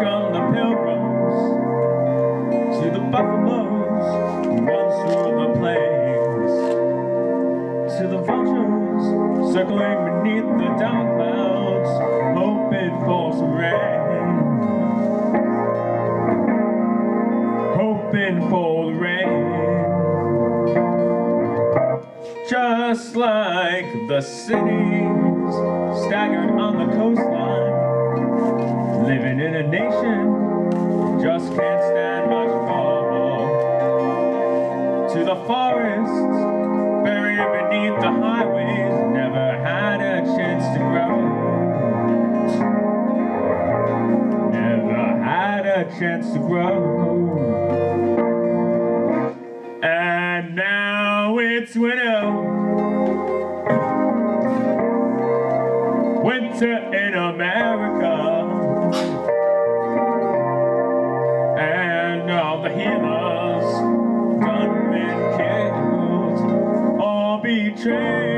from the pilgrims to the buffaloes who run through the plains, to the vultures circling beneath the dark clouds, hoping for some rain, hoping for the rain. Just like the cities staggered on the coastline, living in a nation just can't stand much more. To the forests buried beneath the highways, never had a chance to grow, never had a chance to grow. And now it's winter, winter in America, and all the healers, gunmen killed, all betrayed.